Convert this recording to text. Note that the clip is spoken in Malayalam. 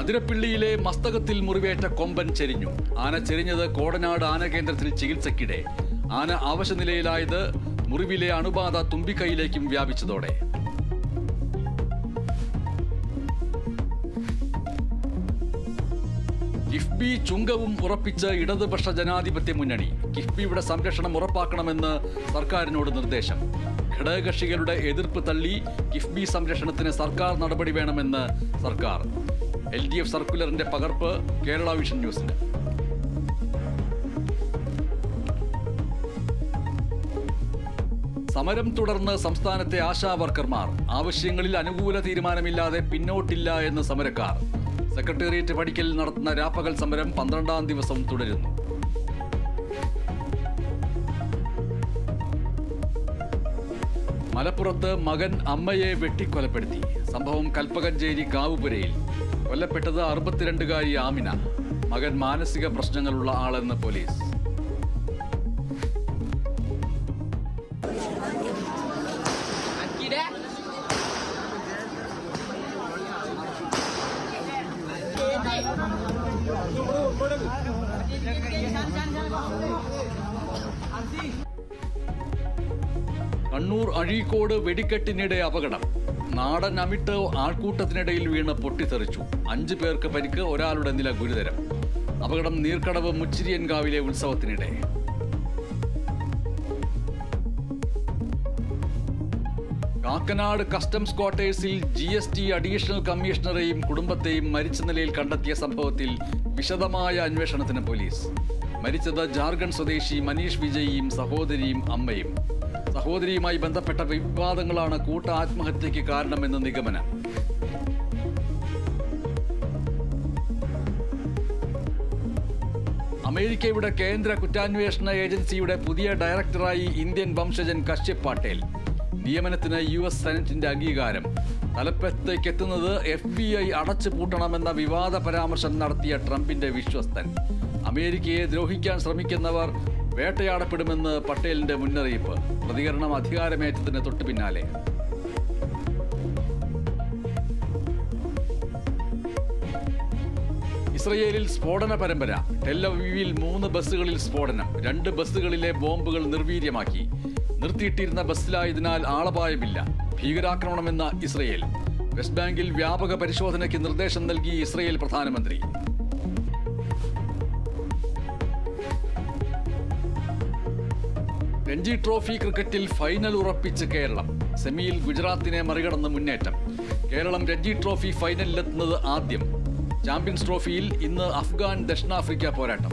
അതിരപ്പിള്ളിയിലെ മസ്തകത്തിൽ മുറിവേറ്റ കൊമ്പൻ ചെരിഞ്ഞു. ആന ചെരിഞ്ഞത് കോടനാട് ആന കേന്ദ്രത്തിൽ ചികിത്സയ്ക്കിടെ. ആന അവശനിലയിലായത് മുറിവിലെ അണുബാധ തുമ്പിക്കൈയിലേക്കും വ്യാപിച്ചതോടെ. കിഫ്ബി ചുങ്കവും ഉറപ്പിച്ച് ഇടതുപക്ഷ ജനാധിപത്യ മുന്നണി. കിഫ്ബിയുടെ സംരക്ഷണം ഉറപ്പാക്കണമെന്ന് സർക്കാരിനോട് നിർദ്ദേശം. ഘടകകക്ഷികളുടെ എതിർപ്പ് തള്ളി കിഫ്ബി സംരക്ഷണത്തിന് സർക്കാർ നടപടി വേണമെന്ന് സർക്കാർ. LDF സർക്കുലറിന്റെ പകർപ്പ് കേരള വിഷൻ ന്യൂസിന്. സമരം തുടർന്ന് സംസ്ഥാനത്തെ ആശാ വർക്കർമാർ. ആവശ്യങ്ങളിൽ അനുകൂല തീരുമാനമില്ലാതെ പിന്നോട്ടില്ല എന്ന് സമരക്കാർ. സെക്രട്ടേറിയറ്റ് പടിക്കൽ നടത്തുന്ന രാപ്പകൽ സമരം 12ാം ദിവസം തുടരുന്നു. മലപ്പുറത്ത് മകൻ അമ്മയെ വെട്ടിക്കൊലപ്പെടുത്തി. സംഭവം കൽപ്പകഞ്ചേരി കാവുപുരയിൽ. കൊല്ലപ്പെട്ടത് 62-കാരി ആമിന. മകൻ മാനസിക പ്രശ്നങ്ങളുള്ള ആളെന്ന് പോലീസ്. കണ്ണൂർ അഴീക്കോട് വെടിക്കെട്ടിനിടെ അപകടം. നാടൻ അമിട്ട് ആൾക്കൂട്ടത്തിനിടയിൽ വീണ് പൊട്ടിത്തെറിച്ചു. 5 പേർക്ക് പരിക്ക്, ഒരാളുടെ നില ഗുരുതരം. അപകടം നീർക്കടവ് മുച്ചിരിയൻകാവിലെ ഉത്സവത്തിനിടെ. കാക്കനാട് കസ്റ്റംസ് ക്വാർട്ടേഴ്സിൽ GST അഡീഷണൽ കമ്മീഷണറെയും കുടുംബത്തെയും മരിച്ച നിലയിൽ കണ്ടെത്തിയ സംഭവത്തിൽ വിശദമായ അന്വേഷണത്തിന് പോലീസ്. മരിച്ചത് ജാർഖണ്ഡ് സ്വദേശി മനീഷ് വിജയിയും സഹോദരിയും അമ്മയും. സഹോദരിയുമായി ബന്ധപ്പെട്ട വിവാദങ്ങളാണ് കൂട്ട ആത്മഹത്യയ്ക്ക് കാരണമെന്ന് നിഗമനം. അമേരിക്കയുടെ കേന്ദ്ര കുറ്റാന്വേഷണ ഏജൻസിയുടെ പുതിയ ഡയറക്ടറായി ഇന്ത്യൻ വംശജൻ കശ്യപ് പാട്ടേൽ. നിയമനത്തിന് US സെനറ്റിന്റെ അംഗീകാരം. തലപ്പത്തേക്കെത്തുന്നത് FBI അടച്ചു പൂട്ടണമെന്ന വിവാദ പരാമർശം നടത്തിയ ട്രംപിന്റെ വിശ്വസ്തൻ. അമേരിക്കയെ ദ്രോഹിക്കാൻ ശ്രമിക്കുന്നവർ വേട്ടയാടപ്പെടുമെന്ന് പട്ടേലിന്റെ മുന്നറിയിപ്പ്. പ്രതികരണം അധികാരമേറ്റതിന് തൊട്ടു പിന്നാലെ. ഇസ്രയേലിൽ സ്ഫോടന പരമ്പര. ടെൽ-അവീവിൽ 3 ബസ്സുകളിൽ സ്ഫോടനം. 2 ബസ്സുകളിലെ ബോംബുകൾ നിർവീര്യമാക്കി. നിർത്തിയിട്ടിരുന്ന ബസ്സിലായതിനാൽ ആളപായമില്ല. ഭീകരാക്രമണമെന്ന ഇസ്രയേൽ. വെസ്റ്റ് ബാങ്കിൽ വ്യാപക പരിശോധനയ്ക്ക് നിർദ്ദേശം നൽകി ഇസ്രയേൽ പ്രധാനമന്ത്രി. രഞ്ജി ട്രോഫി ക്രിക്കറ്റിൽ ഫൈനൽ ഉറപ്പിച്ച് കേരളം. സെമിയിൽ ഗുജറാത്തിനെ മറികടന്ന് മുന്നേറ്റം. കേരളം രഞ്ജി ട്രോഫി ഫൈനലിലെത്തുന്നത് ആദ്യം. ചാമ്പ്യൻസ് ട്രോഫിയിൽ ഇന്ന് അഫ്ഗാൻ ദക്ഷിണാഫ്രിക്ക പോരാട്ടം.